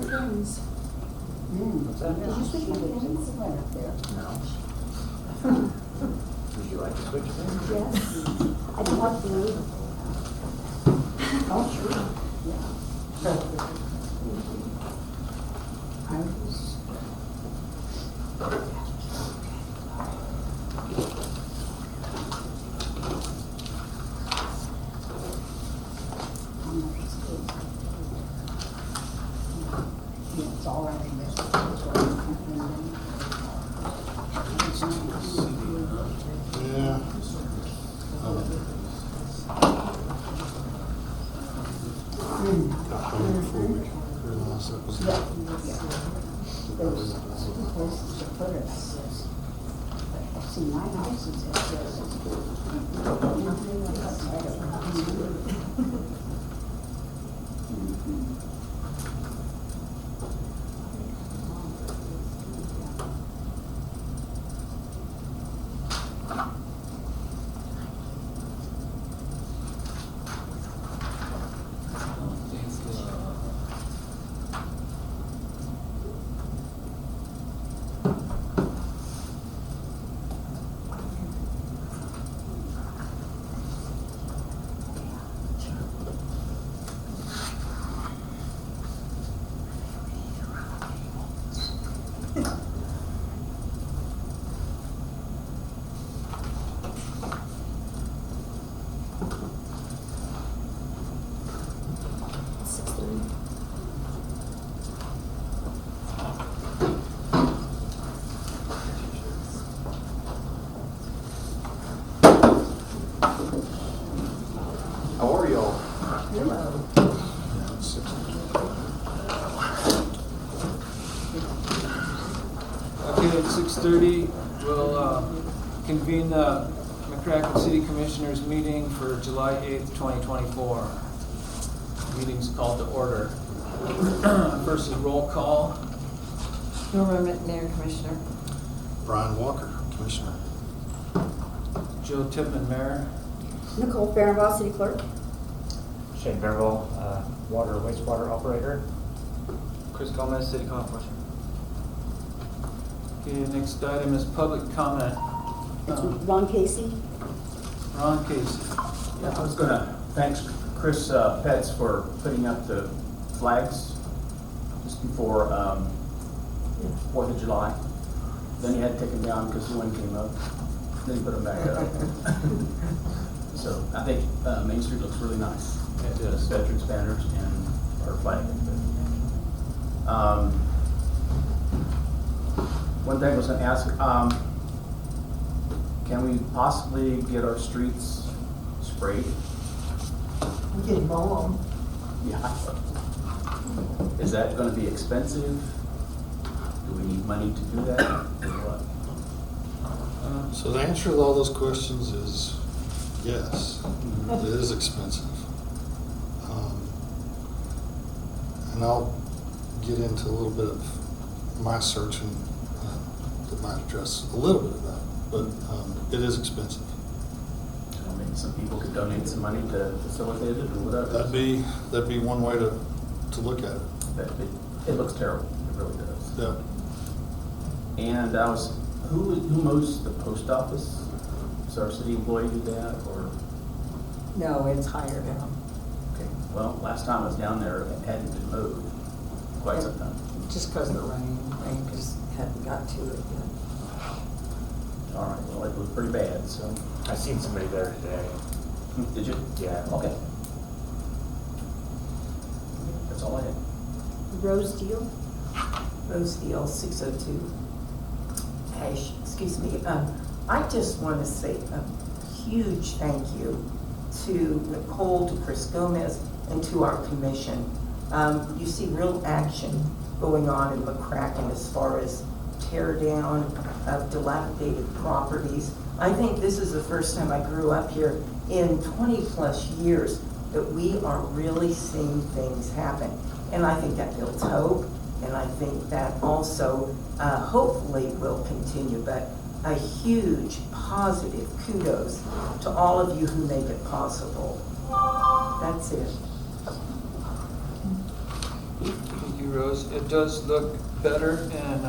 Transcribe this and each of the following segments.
pins. What's that? Did you switch my pins? No. Would you like to switch things? Yes. I do want blue. Oh, sure. Yeah. I was. Yeah, it's all right in this. Yeah. Got home before we realized that was. Yeah, yeah. There's two places to put it, I guess. But see, my house is at this. How are y'all? Hello. Yeah, it's 6. Okay, at 6:30, we'll convene the McCracken City Commissioners meeting for July 8th, 2024. Meeting's called to order. First is roll call. Norma McNair, Commissioner. Brian Walker, Commissioner. Joe Tipman, Mayor. Nicole Fehrenbaugh, City Clerk. Shane Bearville, water wastewater operator. Chris Gomez, city councilor. Okay, next item is public comment. It's Ron Casey. Ron Casey. Yeah, I was gonna, thanks Chris Petz for putting up the flags just before 4th of July. Then he had to take them down because the wind came up. Then he put them back up. So I think Main Street looks really nice. It is. Veterans banners and our flag. One thing I was gonna ask, can we possibly get our streets sprayed? We can mow them. Yeah. Is that gonna be expensive? Do we need money to do that, or what? So the answer to all those questions is yes, it is expensive. And I'll get into a little bit of my searching that might address a little bit of that, but it is expensive. I mean, some people could donate some money to facilitate it or whatever. That'd be one way to look at it. It looks terrible, it really does. Yeah. And who mows the post office? Does our city employee do that, or? No, it's higher down. Okay, well, last time I was down there, it hadn't been mowed quite some time. Just because of the rain just hadn't got to it yet. All right, well, it was pretty bad, so. I seen somebody there today. Did you? Yeah. Okay. That's all I had. Rose Deal. Rosedale 602. Excuse me. I just want to say a huge thank you to Nicole, to Chris Gomez, and to our commission. You see real action going on in McCracken as far as tear down of dilapidated properties. I think this is the first time I grew up here in 20+ years that we are really seeing things happen. And I think that builds hope, and I think that also hopefully will continue. But a huge positive kudos to all of you who make it possible. That's it. Thank you, Rose. It does look better, and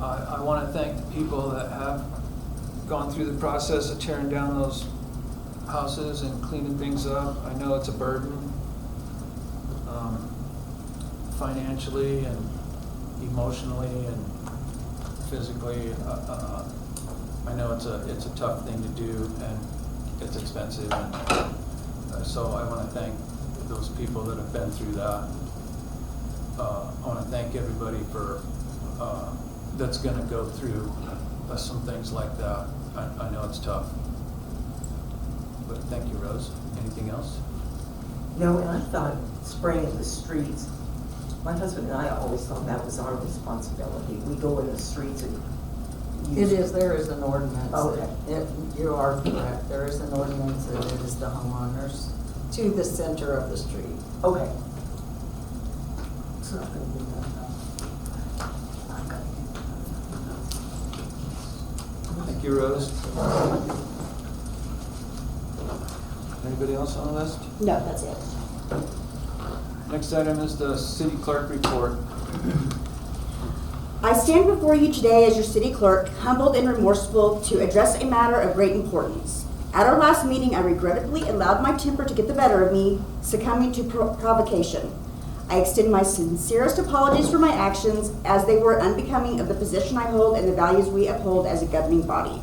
I want to thank the people that have gone through the process of tearing down those houses and cleaning things up. I know it's a burden, financially and emotionally and physically. I know it's a tough thing to do, and it's expensive, and so I want to thank those people that have been through that. I want to thank everybody for that's going to go through some things like that. I know it's tough, but thank you, Rose. Anything else? No, and I thought spraying the streets, my husband and I always thought that was our responsibility. We go in the streets and use. It is, there is an ordinance. Okay. You are correct. There is an ordinance and it is the homeowners to the center of the street. Okay. It's not gonna be that. Thank you, Rose. Anybody else on the list? No, that's it. Next item is the city clerk report. I stand before you today as your city clerk, humbled and remorseful to address a matter of great importance. At our last meeting, I regrettably allowed my temper to get the better of me, succumbing to provocation. I extend my sincerest apologies for my actions, as they were unbecoming of the position I hold and the values we uphold as a governing body.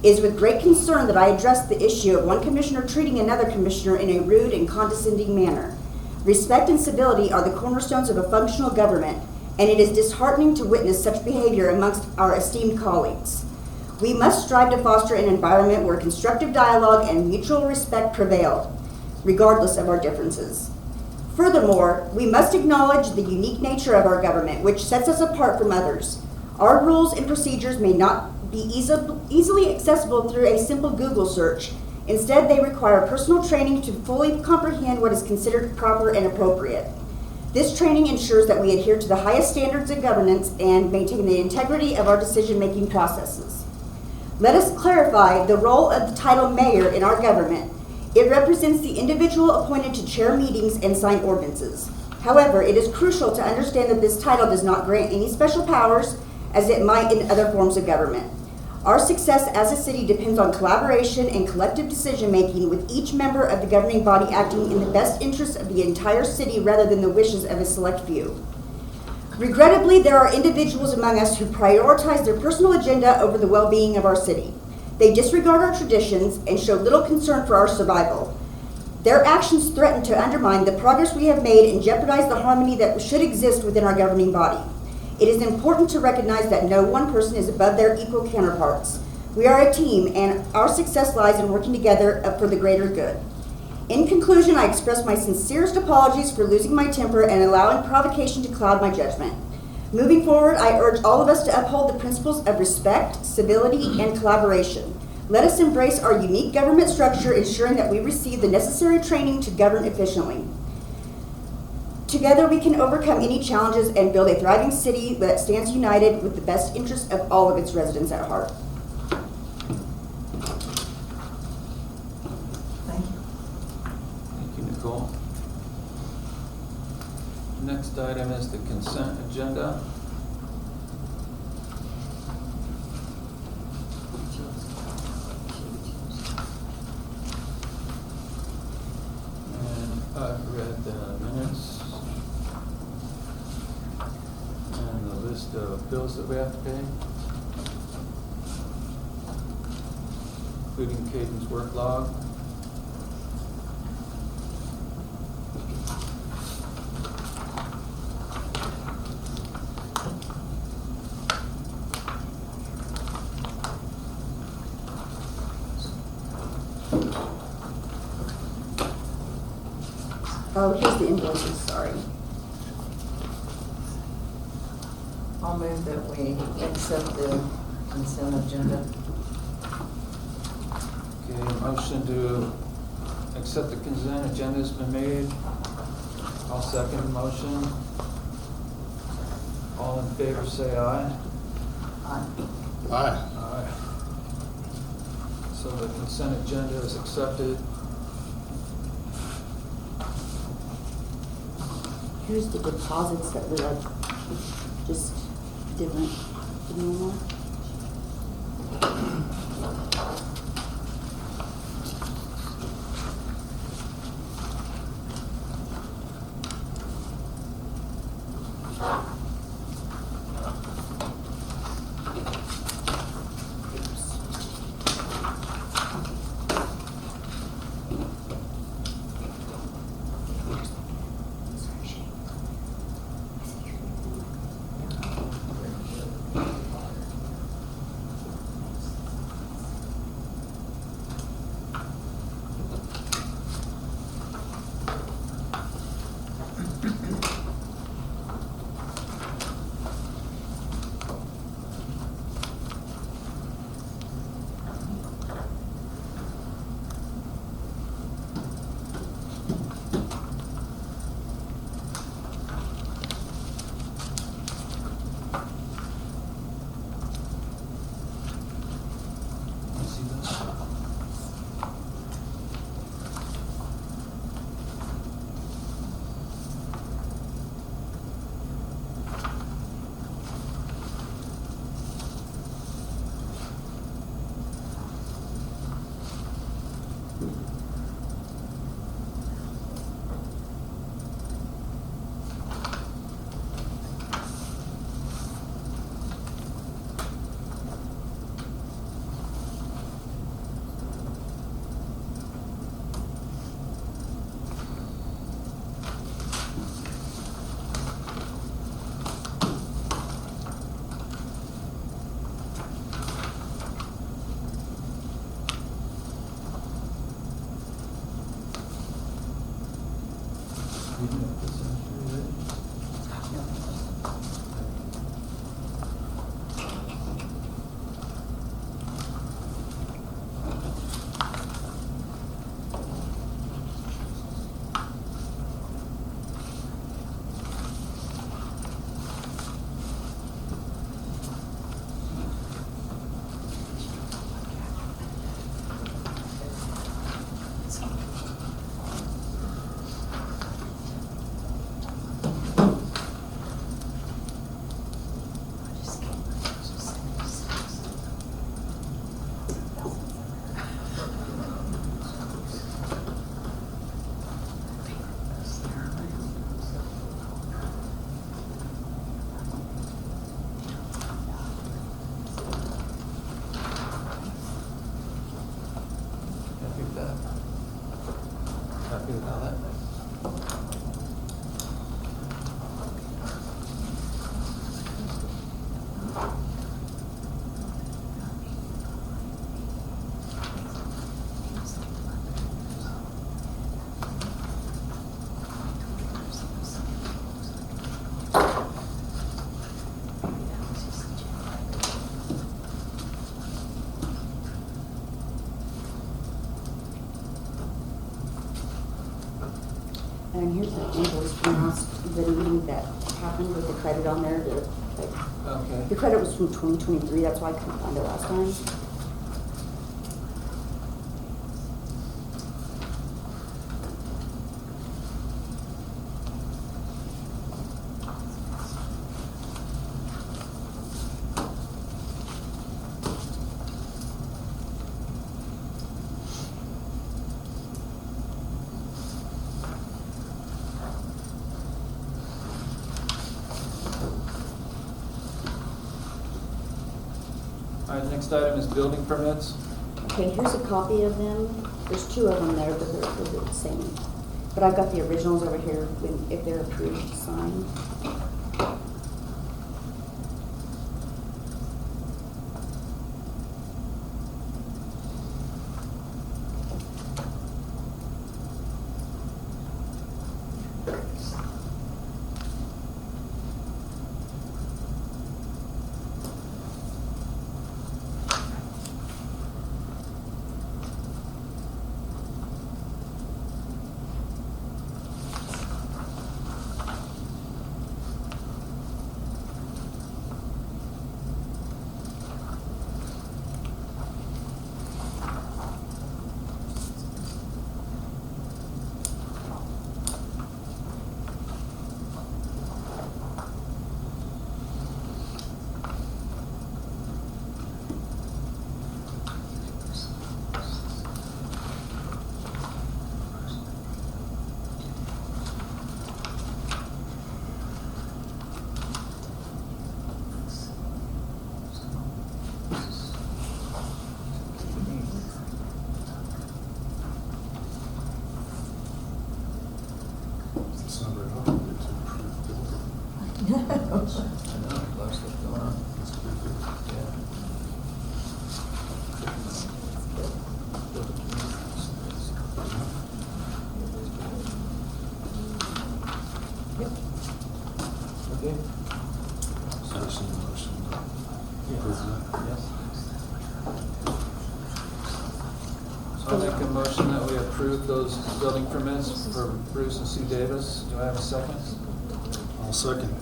It is with great concern that I address the issue of one commissioner treating another commissioner in a rude and condescending manner. Respect and civility are the cornerstones of a functional government, and it is disheartening to witness such behavior amongst our esteemed colleagues. We must strive to foster an environment where constructive dialogue and mutual respect prevail, regardless of our differences. Furthermore, we must acknowledge the unique nature of our government, which sets us apart from others. Our rules and procedures may not be easily accessible through a simple Google search. Instead, they require personal training to fully comprehend what is considered proper and appropriate. This training ensures that we adhere to the highest standards of governance and maintain the integrity of our decision-making processes. Let us clarify the role of the title mayor in our government. It represents the individual appointed to chair meetings and sign ordinances. However, it is crucial to understand that this title does not grant any special powers as it might in other forms of government. Our success as a city depends on collaboration and collective decision-making, with each member of the governing body acting in the best interest of the entire city rather than the wishes of a select few. Regrettably, there are individuals among us who prioritize their personal agenda over the well-being of our city. They disregard our traditions and show little concern for our survival. Their actions threaten to undermine the progress we have made and jeopardize the harmony that should exist within our governing body. It is important to recognize that no one person is above their equal counterparts. We are a team, and our success lies in working together for the greater good. In conclusion, I express my sincerest apologies for losing my temper and allowing provocation to cloud my judgment. Moving forward, I urge all of us to uphold the principles of respect, civility, and collaboration. Let us embrace our unique government structure, ensuring that we receive the necessary training to govern efficiently. Together, we can overcome any challenges and build a thriving city that stands united with the best interests of all of its residents at heart. Thank you. Thank you, Nicole. Next item is the consent agenda. And I've read the minutes and the list of bills that we have to pay, including Caden's work log. Oh, here's the invoices, sorry. I'll move that we accept the consent agenda. Okay, motion to accept the consent agenda has been made. I'll second the motion. All in favor say aye. Aye. Aye. So the consent agenda is accepted. Here's the deposits that were like, just different than normal. See this? Happy with that? Happy with all that? And here's the invoice from last, the meeting that happened with the credit on there, Okay. the credit was from 2023, that's why I couldn't find it last time. All right, next item is building permits. Okay, here's a copy of them. There's two of them there, but they're the same. But I've got the originals over here if they're approved to sign. December, I don't get to approve building. I know, a lot of stuff going on. That's a big deal. Yeah. Okay. So there's some motion to approve that. Yes. So I'll make a motion that we approve those building permits for Bruce and Sue Davis. Do I have a second? I'll second.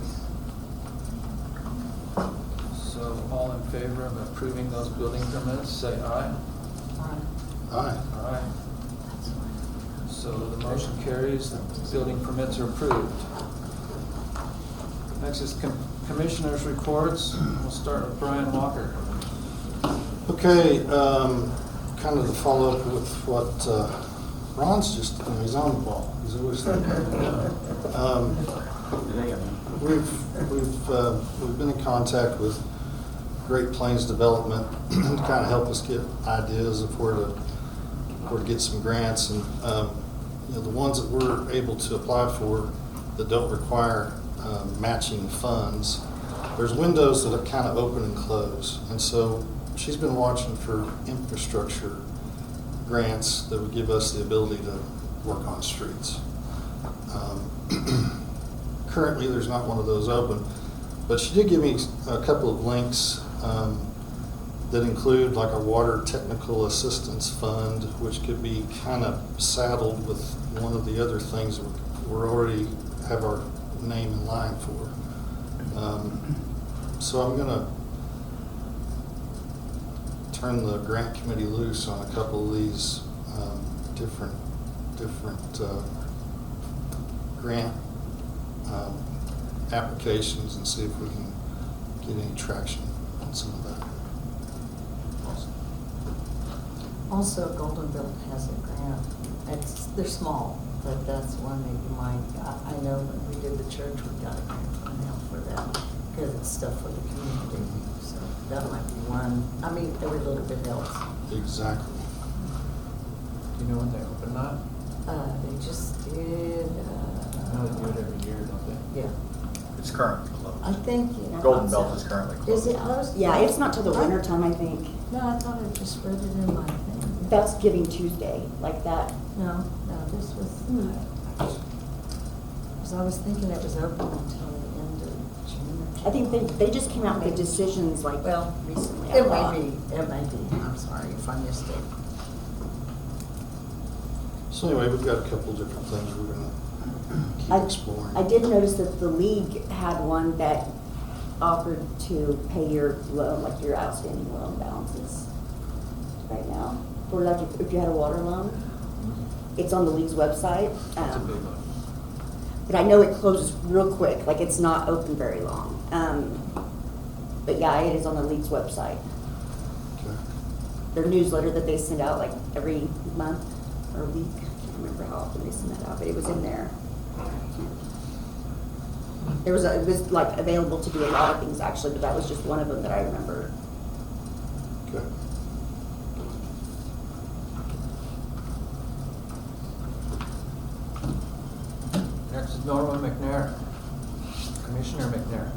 So all in favor of approving those building permits, say aye. Aye. Aye. So the motion carries, the building permits are approved. Next is commissioners' reports. We'll start with Brian Walker. Okay, kind of to follow up with what Ron's just, he's on the ball. He's always thinking. Today, I mean. We've been in contact with Great Plains Development to kind of help us get ideas of where to get some grants, and the ones that we're able to apply for that don't require matching funds. There's windows that are kind of open and close, and so she's been watching for infrastructure grants that would give us the ability to work on streets. Currently, there's not one of those open, but she did give me a couple of links that include like a water technical assistance fund, which could be kind of saddled with one of the other things that we're already have our name in line for. So I'm gonna turn the grant committee loose on a couple of these different grant applications and see if we can get any traction on some of that. Also, Goldenville has a grant. They're small, but that's one that you might, I know when we did the church, we got a grant from them for that, because it's stuff for the community. So that might be one. I mean, every little bit helps. Exactly. Do you know when they open that? They just did, I know they do it every year, don't they? yeah. It's currently closed. I think. Golden Belt is currently closed. Is it closed? Yeah, it's not till the winter time, I think. No, I thought I just read it in my thing. That's Giving Tuesday, like that. No, this was, because I was thinking it was open until the end of June. I think they just came out with the decisions like Well, recently. it may be, I'm sorry if I missed it. So anyway, we've got a couple different things we're gonna keep exploring. I did notice that the league had one that offered to pay your loan, like your outstanding loan balances right now. For like if you had a water loan, it's on the league's website. That's a big one. But I know it closes real quick, like it's not open very long. But yeah, it is on the league's website. Okay. Their newsletter that they send out like every month or week. I can't remember how often they send that out, but it was in there. It was like available to do a lot of things actually, but that was just one of them that I remember. Okay. Next is Norma McNair. Commissioner McNair.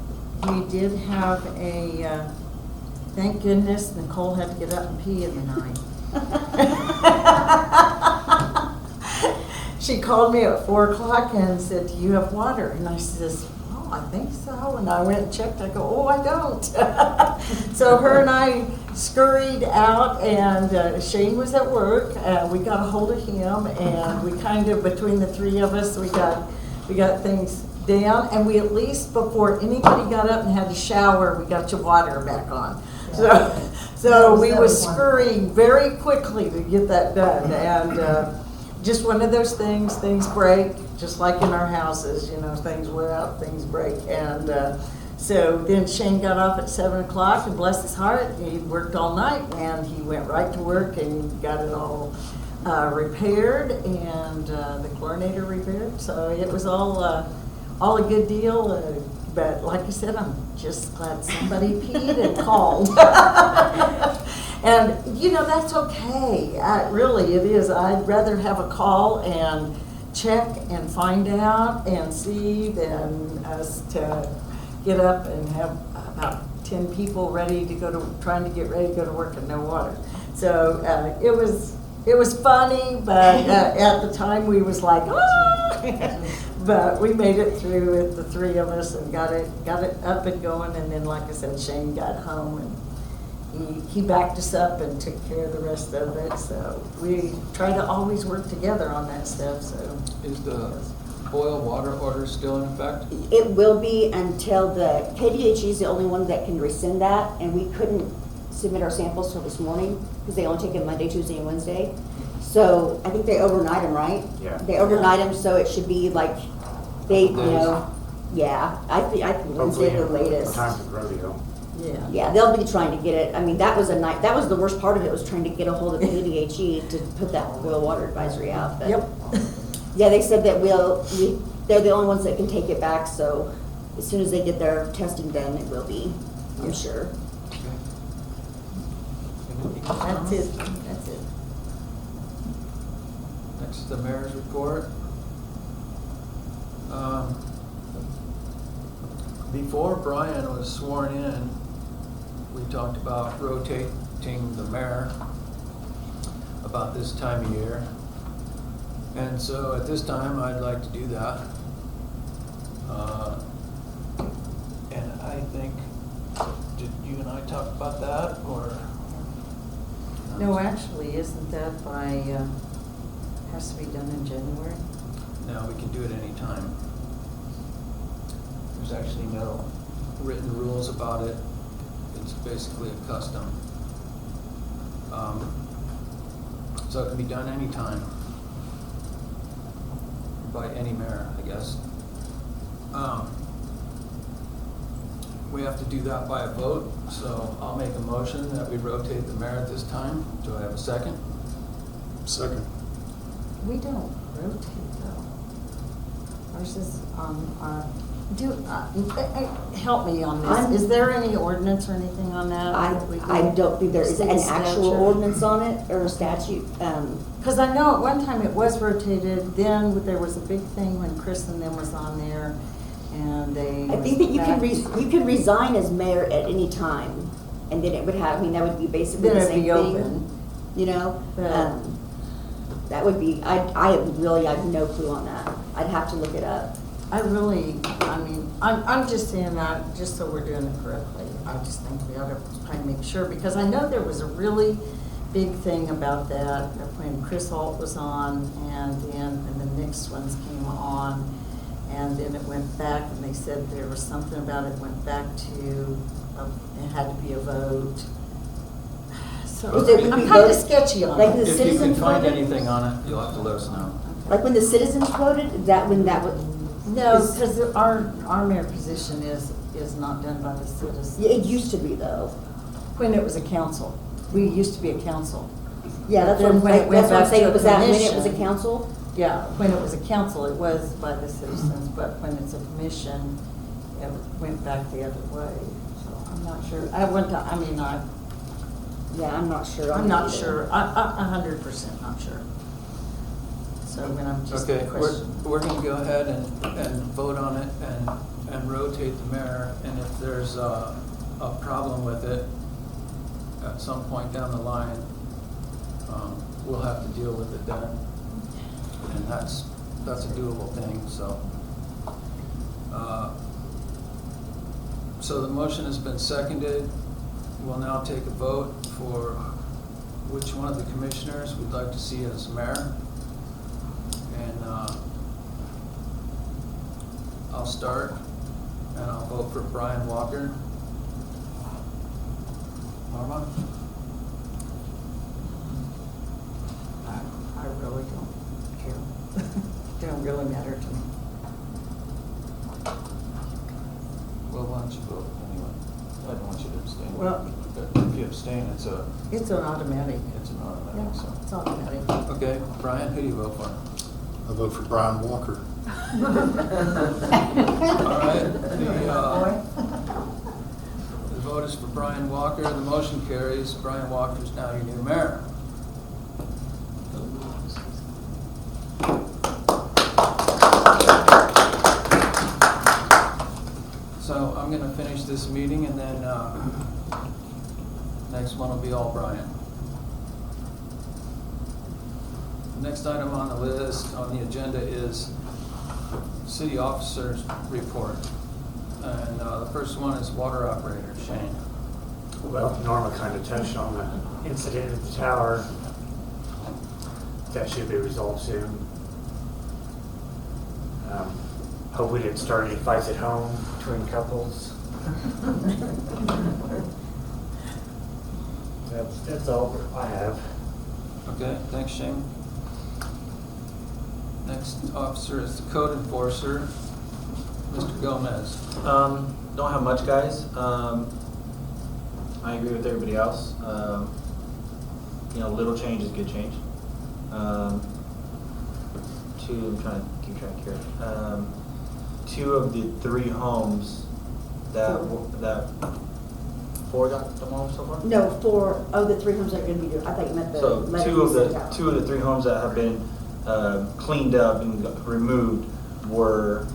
We did have a, thank goodness Nicole had to get up and pee in the night. She called me at 4 o'clock and said, "Do you have water?" And I says, "Oh, I think so." And I went and checked. I go, "Oh, I don't." So her and I scurried out, and Shane was at work. We got a hold of him, and we kind of, between the three of us, we got things down. And we at least, before anybody got up and had to shower, we got your water back on. Yeah. So we That was was scurrying very quickly to get that done. And just one of those things break, just like in our houses, things wear out, things break. And so then Shane got off at 7 o'clock, and bless his heart, he worked all night, and he went right to work and got it all repaired, and the chlorinator repaired. So it was all a good deal. But like I said, I'm just glad somebody peed and called. And, that's okay. Really, it is. I'd rather have a call and check and find out and see than us to get up and have about 10 people ready to trying to get ready to go to work and no water. So it was funny, but at the time we was like, ah! But we made it through with the three of us and got it up and going. And then, like I said, Shane got home and he backed us up and took care of the rest of it. So we try to always work together on that stuff. So Is the boil water order still in effect? It will be until the KDHE is the only one that can rescind that, and we couldn't submit our samples till this morning because they only take them Monday, Tuesday, and Wednesday. So I think they overnight them, right? Yeah. They overnight them, so it should be like they, you know, yeah. I think Wednesday the latest. Time's of rodeo. yeah. Yeah, they'll be trying to get it. I mean, that was the worst part of it, was trying to get a hold of the KDHE to put that boil water advisory out. But Yep. yeah, they said that they're the only ones that can take it back, so as soon as they get their testing done, it will be, I'm sure. That's it. That's it. Next is the mayor's report. Before Brian was sworn in, we talked about rotating the mayor about this time of year. And so at this time, I'd like to do that. And I think, did you and I talk about that, or? No, actually, isn't that has to be done in January? No, we can do it anytime. There's actually no written rules about it. It's basically a custom. So it can be done anytime by any mayor, I guess. We have to do that by a vote, so I'll make a motion that we rotate the mayor at this time. Do I have a second? Second. We don't rotate though. Ours is help me on this. Is there any ordinance or anything on that? that we I don't think there is State an actual statute? ordinance on it or a statute. Because I know at one time it was rotated, then there was a big thing when Chris and them was on there, and they. I think that you can resign as mayor at any time, and then it would have, I mean, that would be basically Then the it'd same be thing. open. You know? But- That would be, I have no clue on that. I'd have to look it up. I'm just saying that, just so we're doing it correctly. I just think we ought to try and make sure, because I know there was a really big thing about that when Chris Holt was on, and the next ones came on, and then it went back, and they said there was something about it went back to, it had to be a vote. So Was it- I'm we kind of voted- sketchy on like it. the If you can citizens find voted? anything on it, you'll have to let us know. Like when the citizens voted, that when that was. No, because our mayor position is not done by the citizens. Yeah, it used to be though. When it was a council. We used to be a council. Yeah, that's Then what, when it went that's what I'm back saying. to a Was that when it was a commission. council? Yeah, when it was a council, it was by the citizens, but when it's a commission, it went back the other way. So I'm not sure. Yeah, I'm not sure. on I'm it not either. sure. 100% not sure. So when I'm just Okay, a question. we're gonna go ahead and vote on it and rotate the mayor, and if there's a problem with it at some point down the line, we'll have to deal with it then. And that's a doable thing, so. So the motion has been seconded. We'll now take a vote for which one of the commissioners we'd like to see as mayor. And I'll start, and I'll vote for Brian Walker. Marma? I really don't care. It don't really matter to me. Well, why don't you vote anyway? I don't want you to abstain. Well- But if you abstain, it's an It's an automatic. automatic, Yeah, so. it's automatic. Okay, Brian, who do you vote for? I vote for Brian Walker. All right, the vote is for Brian Walker, the motion carries. Brian Walker is now your new mayor. finish this meeting, and then next one will be all Brian. Next item on the list, on the agenda, is city officers' report. And the first one is water operator, Shane. Well, Norma kind of touched on the incident at the tower. That should be resolved soon. Hope we didn't start any fights at home between couples. That's all I have. Okay, thanks, Shane. Next officer is the code enforcer, Mr. Gomez. Don't have much, guys. I agree with everybody else. Little change is good change. I'm trying to keep track here. 2 of the 3 homes that 4 got demolished so far? No, 4 of the 3 homes that are gonna be doing, I thought you meant the. So letter 2 you of sent the out. 2 of the 3 homes that have been cleaned up and removed were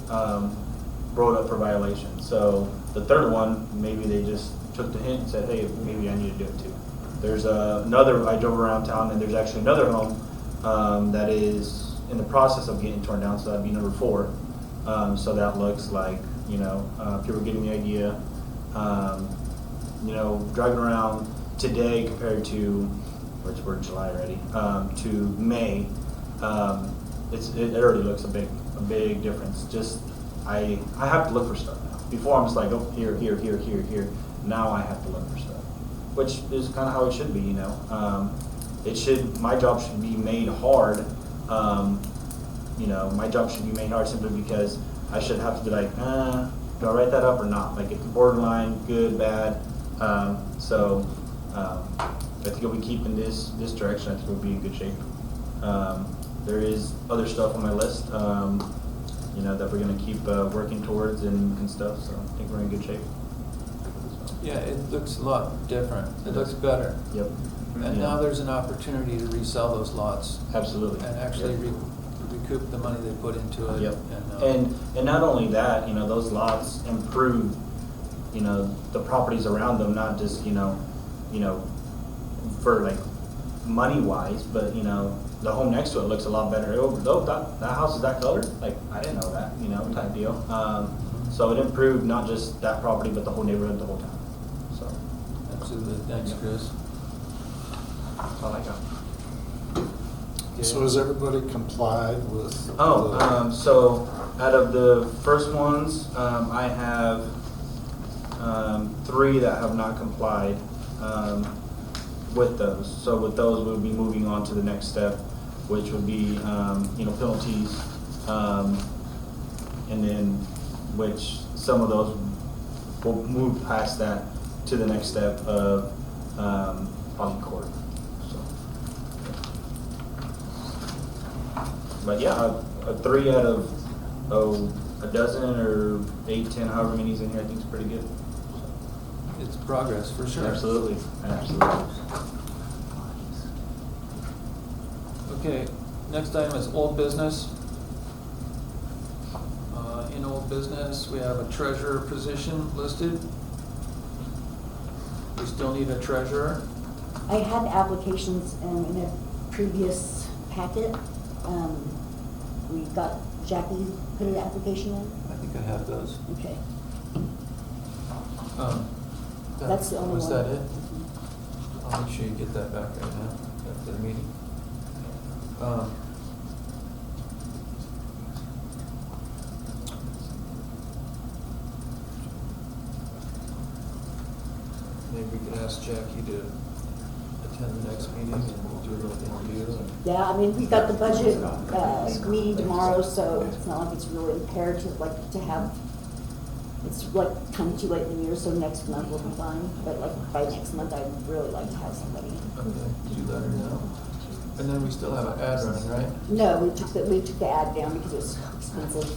brought up for violation. So the 3rd one, maybe they just took the hint and said, hey, maybe I need to do it too. There's another, I drove around town, and there's actually another home that is in the process of getting torn down, so that'd be number 4. So that looks like, people getting the idea. Driving around today compared to, we're July already, to May, it already looks a big difference. Just, I have to look for stuff now. Before I'm just like, oh, here. Now I have to look for stuff, which is kind of how it should be, my job should be made hard. My job should be made hard simply because I should have to be like, do I write that up or not? Like, it's borderline, good, bad. I think if we keep in this direction, I think we'll be in good shape. There is other stuff on my list, that we're going to keep working towards and stuff. So I think we're in good shape. Yeah, it looks a lot different. It looks better. Yep. And now there's an opportunity to resell those lots. Absolutely. And actually Yep. recoup the money they put into it. Yep. And not only that, those lots improve, the properties around them, not just, for like money wise, but the home next to it looks a lot better. Oh, that house is that color? Like, I didn't know that, type deal. So it improved not just that property, but the whole neighborhood, the whole town. So absolutely. Thanks, Chris. that's all I got. So has everybody complied with? So out of the first ones, I have 3 that have not complied with those. So with those, we'll be moving on to the next step, which would be penalties, and then which some of those will move past that to the next step of probably court. But yeah, 3 out of a dozen or 8, 10, however many's in here, I think is pretty good. It's progress for sure. Absolutely. Okay, next item is old business. In old business, we have a treasurer position listed. We still need a treasurer. I had applications in a previous packet. We got Jackie put an application in. I think I have those. Okay. That's the only Was one. that it? I'll make sure you get that back right now after the meeting. Maybe we could ask Jackie to attend the next meeting and we'll do a little interview. Yeah, I mean, we've got the budget meeting tomorrow, so it's not like it's really imperative, like, to have, it's like kind of too late in the year, so next month will be fine. But like by next month, I'd really like to have somebody. Okay, did you let her know? And then we still have an ad running, right? No, we took the ad down because it was so expensive.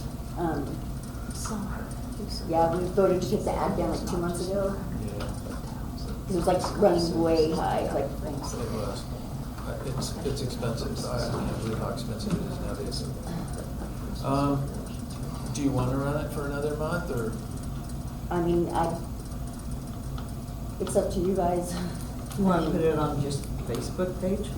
Yeah, we voted to take the ad down like 2 months ago. Yeah. It was like running way high, like. It was. It's expensive. I can't believe how expensive it is nowadays. Do you want to run it for another month or? I mean, It's up to you guys. You want to put it on just Facebook page?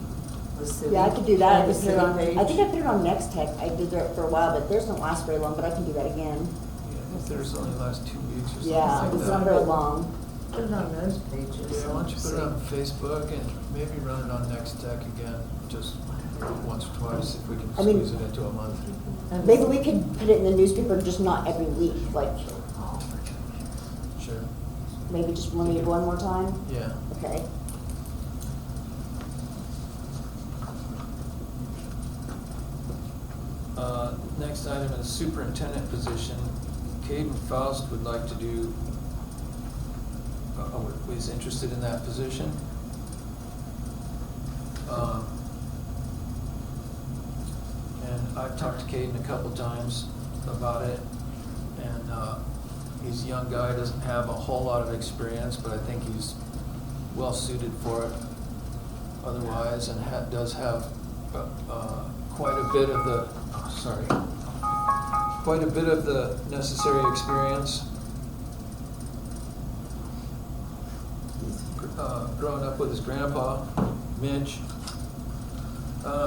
The city? Yeah, I could do that. The I could put city it on, page? I think I put it on Nextech. I did that for a while, but theirs don't last very long, but I can do that again. Yeah, if there's only last 2 weeks or something Yeah, like it's that. not very long. Put it on those pages. Yeah, why don't you put it on Facebook and maybe run it on Nextech again, just once or twice, if we can I mean- squeeze it into a month. Maybe we could put it in the newspaper, just not every week, like, Sure. maybe just one more time? Yeah. Okay. Next item is superintendent position. Caden Faust would like to do, is interested in that position. And I've talked to Caden a couple times about it, and he's a young guy, doesn't have a whole lot of experience, but I think he's well suited for it otherwise, and does have quite a bit of the, quite a bit of the necessary experience. Growing up with his grandpa, Mitch.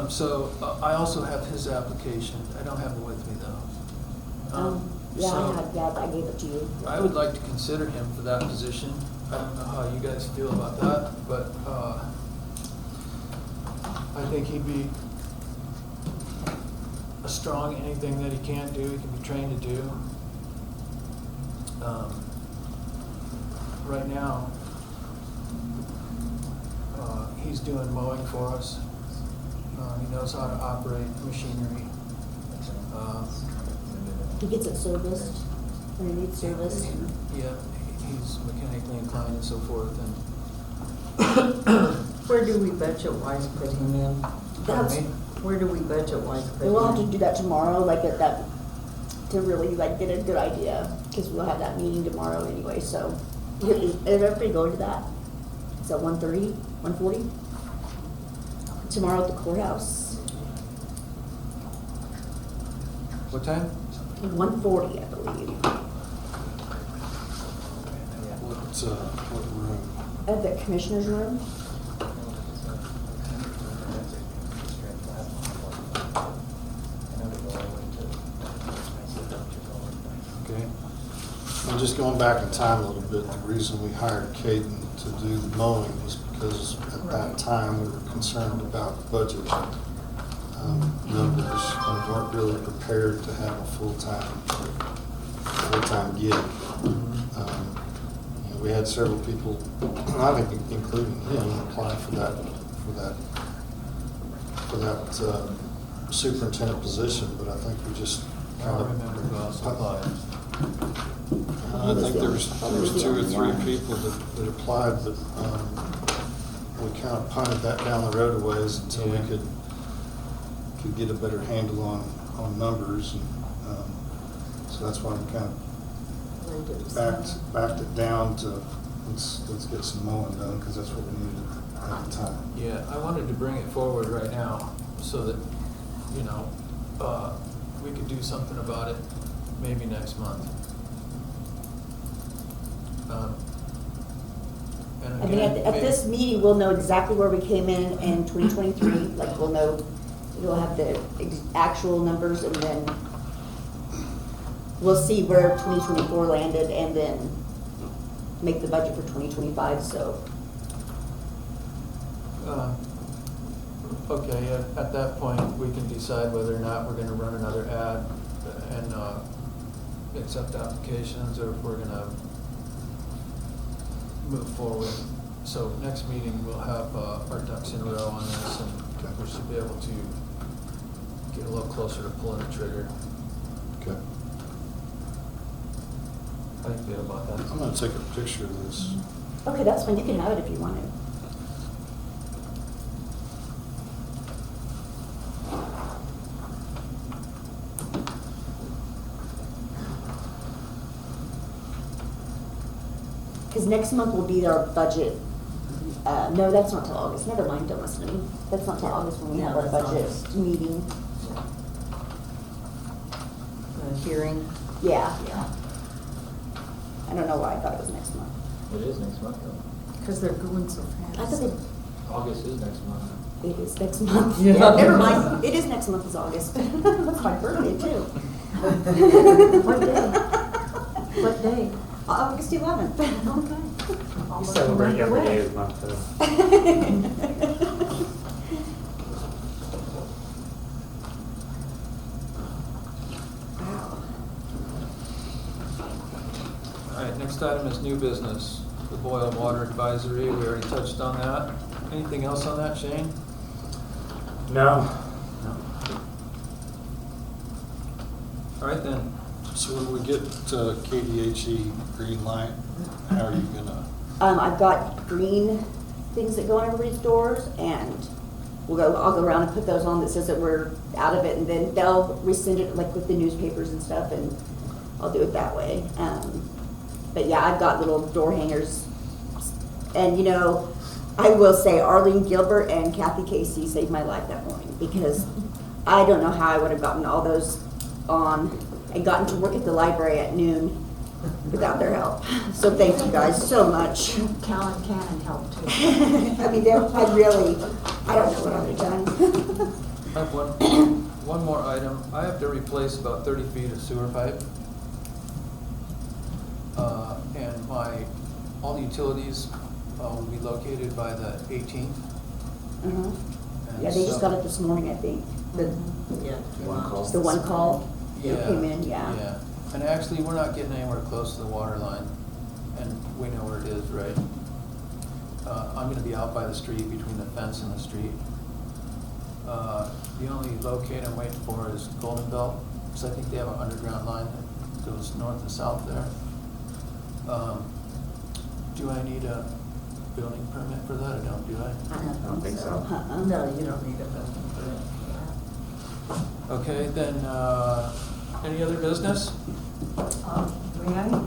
So I also have his application. I don't have it with me though. Yeah, So I gave it to you. I would like to consider him for that position. I don't know how you guys feel about that, but I think he'd be a strong anything that he can do, he can be trained to do. Right now, he's doing mowing for us. He knows how to operate machinery. He gets it serviced, when he needs service. Yeah, he's mechanically inclined and so forth, and Where do we budget-wise put him in? That's- Where do we budget-wise put him in? We'll have to do that tomorrow, like at that, to really like get a good idea, because we'll have that meeting tomorrow anyway, so. Is everybody going to that? Is that 1:30, 1:40? Tomorrow at the courthouse, what time? 1:40, I believe, What room? at the commissioner's room. Okay. And just going back in time a little bit, the reason we hired Caden to do the mowing was because at that time, we were concerned about budget numbers, and weren't really prepared to have a full-time gig. You know, we had several people, I think including him, apply for that superintendent position, but I think we just I kind don't of. remember who else applied. I think there was 2 or 3 people that applied, but we kind of punted that down the road a ways until we Yeah. could get a better handle on numbers, and so that's why we kind of backed it down to let's get some mowing done, because that's what we needed at the time. Yeah, I wanted to bring it forward right now so that, you know, we could do something about it maybe next month. And I mean, again, at this meeting, we'll know exactly where we came in 2023, like we'll know, we'll have the actual numbers, and then we'll see where 2024 landed, and then make the budget for 2025, so. Okay, at that point, we can decide whether or not we're gonna run another ad and accept applications, or if we're gonna move forward. So next meeting, we'll have our ducks in a row on this, and we should be able to get a little closer to pulling the trigger. Okay. How do you feel about that? I'm gonna take a picture of this. Okay, that's fine, you can have it if you want it. Because next month will be our budget, no, that's not till August, never mind, don't listen to me. That's not till August when we have Yeah, our that's budget August. meeting. Hearing? Yeah. I don't know why I thought it was next month. It is next month though. Because they're going so I thought fast. August is next month. it is next month. Yeah. Yeah, never mind. It is next month is August. That's my birthday too. What day? What day? August 11th. Okay. We celebrate every day of the month, though. Wow. All right, next item is new business, the boil water advisory, we already touched on that. Anything else on that, Shane? No. All right then, So when we get KDHE green light, how are you gonna? I've got green things that go on everybody's doors, and I'll go around and put those on that says that we're out of it, and then they'll resend it like with the newspapers and stuff, and I'll do it that way. But yeah, I've got little door hangers, and I will say Arlene Gilbert and Kathy Casey saved my life that morning, because I don't know how I would have gotten all those on and gotten to work at the library at noon without their help. So thank you guys so much. Callan Cannon helped too. I mean, I don't know what I would have done. I have one more item. I have to replace about 30 feet of sewer pipe. And all the utilities will be located by the 18th. Uh-huh. And Yeah, they just so- got it this morning, I think. yeah. Just the one call Yeah. that came in, yeah. Yeah, and actually, we're not getting anywhere close to the water line, and we know where it is, right? I'm gonna be out by the street, between the fence and the street. The only locate I'm waiting for is Golden Belt, because I think they have an underground line that goes north and south there. Do I need a building permit for that, or do I? I don't think so. Uh-uh. No, you don't need a building permit. Okay, then, any other business? May I?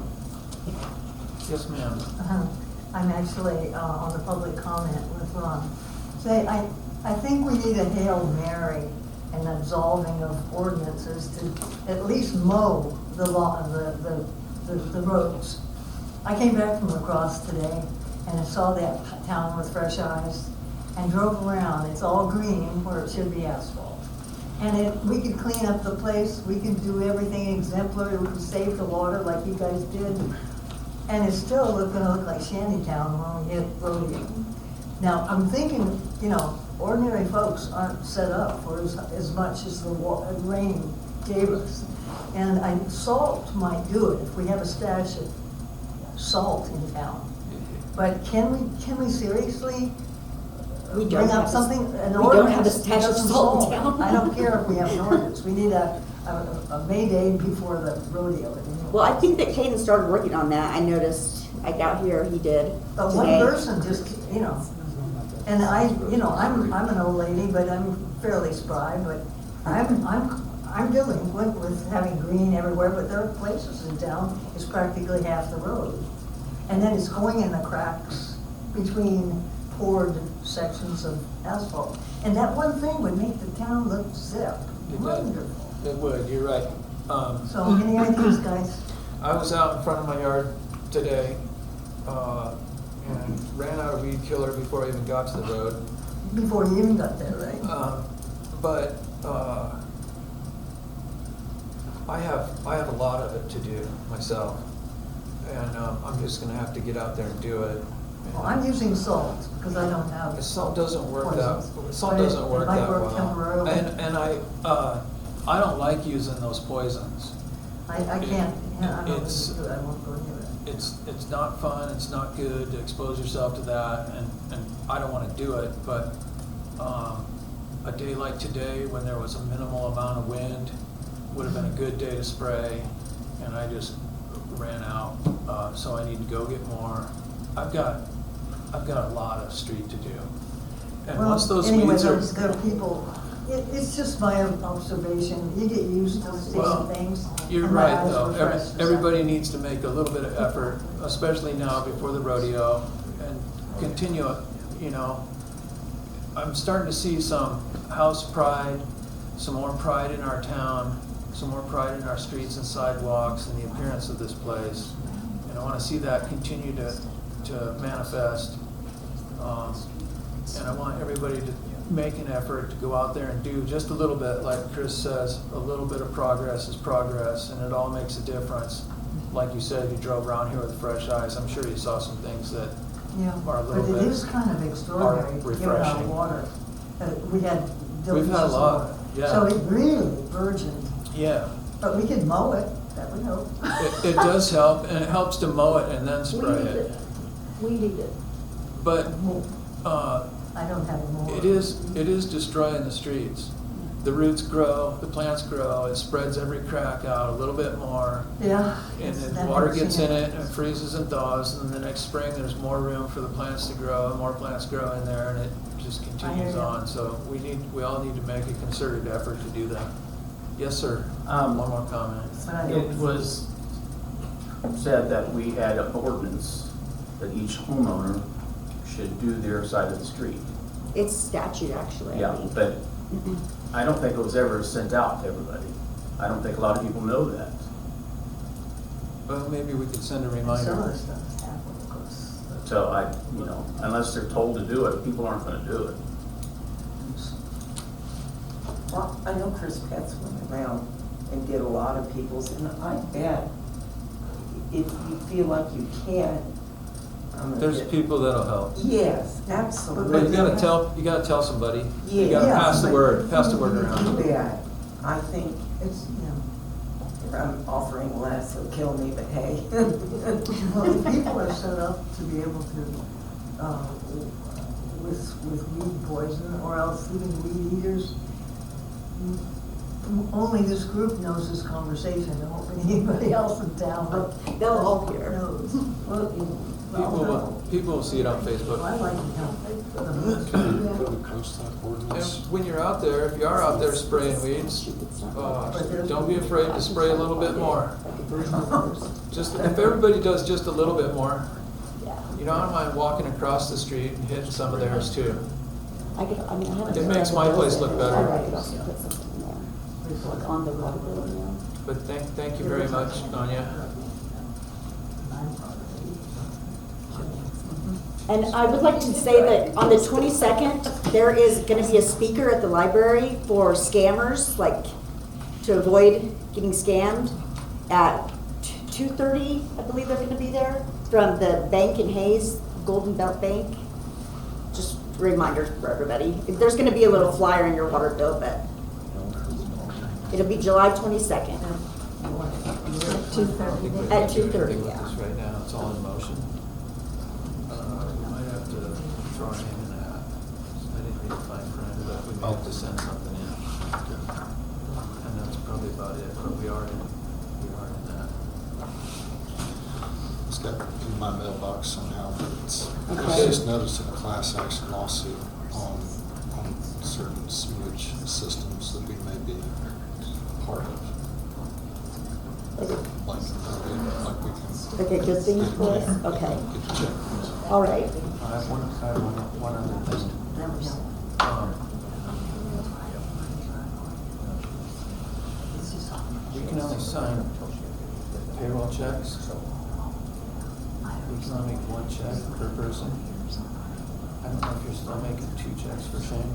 Yes, ma'am. I'm actually on the public comment with Ron. Say, I think we need a Hail Mary and absolving of ordinances to at least mow the roads. I came back from lacrosse today and I saw that town with fresh eyes and drove around. It's all green where it should be asphalt. And we could clean up the place, we could do everything exemplary, we could save the water like you guys did. And it's still gonna look like Shantytown when we hit rodeo. Now, I'm thinking, ordinary folks aren't set up for as much as the rain gave us. And salt might do it if we have a stash of salt in town. But can we seriously We don't bring have up a- something, an we don't have a ordinance stash of doesn't salt in solve? town. I don't care if we have an ordinance, we need a May-Day before the rodeo. Well, I think that Caden started working on that. I noticed, like out here, he did But one today. person just, and I'm an old lady, but I'm fairly spry, but I'm delinquent with having green everywhere, but there are places in town, it's practically half the road. And then it's going in the cracks between poured sections of asphalt. And that one thing would make the town look zip, It would. wonderful. It would, you're right. So any ideas, guys? I was out in front of my yard today, and ran out of weed killer before I even got to the road. Before you even got there, right? But I have a lot of it to do myself, and I'm just gonna have to get out there and do it. Well, I'm using salt, because I don't have. The salt doesn't work that, poisons. salt But it doesn't work might that work well. temporarily. And I don't like using those poisons. I can't, I'm not going It's- to do it, I won't go near it. It's not fun, it's not good to expose yourself to that, and I don't wanna do it, but, a day like today, when there was a minimal amount of wind, would have been a good day to spray, and I just ran out, so I need to go get more. I've got a lot of street to do. And Well, once those anyway, weeds are. there are people, it's just my observation, you get used to Well, seeing things. You're and my right, eyes though. refresh or Everybody something. needs to make a little bit of effort, especially now before the rodeo, and continue it, I'm starting to see some house pride, some more pride in our town, some more pride in our streets and sidewalks and the appearance of this place. And I want to see that continue to manifest. And I want everybody to make an effort to go out there and do just a little bit, like Chris says, a little bit of progress is progress, and it all makes a difference. Like you said, you drove around here with fresh eyes. I'm sure you saw some things that Yeah, are a but little it bit is kind of extraordinary, given our refreshing. water. We had We've diligence. had a lot, yeah. So it really burgeoned, Yeah, but we could mow it, that would help. it does help, and it helps to mow it and then We spray need it. it. We need it. But, I don't have a mower. it is destroying the streets. The roots grow, the plants grow, it spreads every crack out a little bit more. Yeah. And it's- the that water hurts gets in it and it freezes and thaws, and then the next spring, there's more room for the plants to grow, and more plants grow in there, and it just continues you. on. So we all need to make a concerted effort to do that. Yes, sir. Um, One more comment. But I It don't- was said that we had an ordinance that each homeowner should do their side of the street. It's statute, actually, I Yeah, think. but I don't think it was ever sent out to everybody. I don't think a lot of people know that. Well, maybe we could send a Some of reminder. the stuff is happening, of course. So unless they're told to do it, people aren't gonna do it. Well, I know Chris Petz went around and did a lot of people's, and I bet if you feel like you can. There's people that'll help. Yes, But absolutely. you gotta tell somebody. You Yeah. gotta Yeah, pass the but- word You around. bet. I think It's, I'm offering less, it'll kill me, but hey. well, the people are set up to be able to, with weed poison, or else even weed eaters. Only this group knows this conversation, I don't think anybody else in town, but. They'll all hear. Knows. Well, People will see it on Facebook. Well, I like to help. Could we post that ordinance? And when you're out there, if you are out there spraying weeds, don't be afraid to spray a little bit more. Just, if everybody does just a little bit more, you know, I don't mind walking across the street and hitting some of theirs too. I haven't. It makes my place look better. I could also put something in there, like on the water bill, you know. But thank you very much, Anya. And I would like to say that on the 22nd, there is going to be a speaker at the library for scammers, like to avoid getting scammed at 2:30, I believe they're going to be there, from the bank in Hayes, Golden Belt Bank. Just a reminder for everybody. There's going to be a little flyer in your water bill, but it'll be July 22nd. At 2:30, yeah. Right now, it's all in motion. We might have to throw our name in the hat. I didn't read the fine print, but we may have to send something in. And that's probably about it, but we are in that. It's got in my mailbox somehow, but I Okay. just noticed a class action lawsuit on certain sewage systems that we may be part of. Like we can. Like a good thing for us? Okay. Get the check. All right. I have one other thing. We can only sign payroll checks. We can only make one check per person. I don't know if you're still making 2 checks for Shane.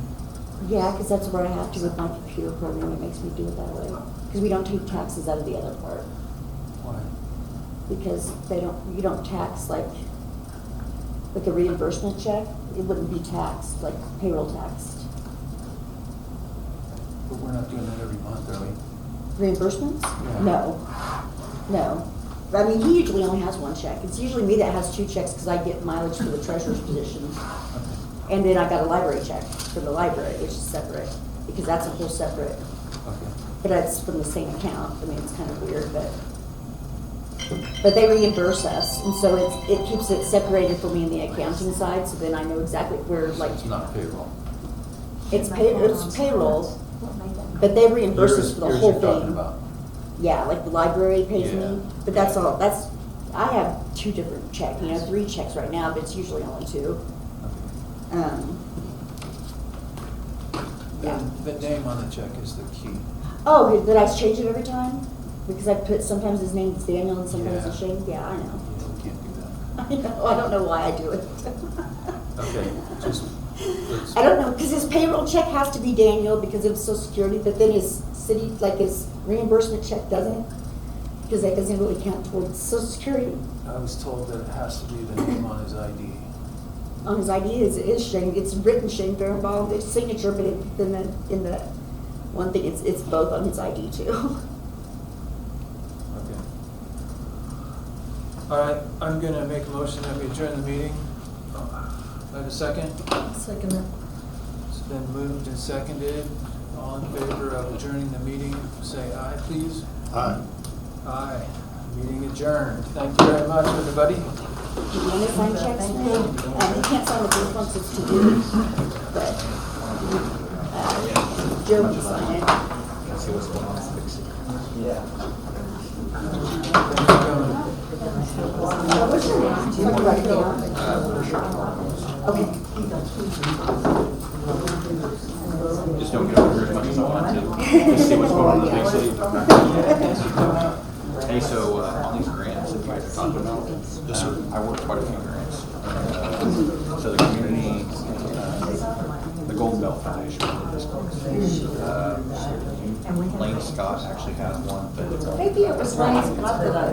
Yeah, because that's where I have to with my computer program. It makes me do it that way. Because we don't take taxes out of the other part. Why? Because you don't tax like a reimbursement check. It wouldn't be taxed, like payroll taxed. But we're not doing that every month, are we? Reimbursements? Yeah. No. I mean, he usually only has 1 check. It's usually me that has 2 checks because I get mileage for the treasurer's position. Okay. And then I got a library check for the library, which is separate, because that's a whole separate, Okay. but that's from the same account. I mean, it's kind of weird, but they reimburse us, and so it keeps it separated for me in the accounting side, so then I know exactly where, like, It's not payroll. it's payroll, but they reimburse us for the Yours whole you're talking thing. about. Yeah, like the library pays Yeah. me, but that's all, I have 2 different checks, 3 checks right now, but it's usually only 2. Yeah. The name on the check is the key. Oh, did I change it every time? Because I put, sometimes his name is Daniel and sometimes it's Yeah. Shane? Yeah, I know. Yeah, we can't do that. I know, I don't know why I do it. Okay, just, I don't know, because his payroll check has to be Daniel because of Social Security, but then his city, like his reimbursement check doesn't, because that doesn't really count towards Social Security. I was told that it has to be the name on his ID. On his ID is Shane, it's written Shane Fairbaugh, his signature, but in the one thing, it's both on his ID too. Okay. All right, I'm gonna make a motion that we adjourn the meeting. Do I have a second? Second it. It's been moved and seconded. All in favor of adjourning the meeting, say aye, please. Aye. Aye. Meeting adjourned. Thank you very much, everybody. Do you want to sign checks? Thank you. He can't sign the first one, so it's to you, but, Joe can sign it. What's your name? You want to write it down? Okay. Just don't get over here as much as I want to. Just see what's going on in the big city. Hey, so on these grants that you guys are talking about, I work quite a few grants. So the community, the Golden Belt Foundation, Lane Scott actually has one, but Maybe it was Ryan's blood that I.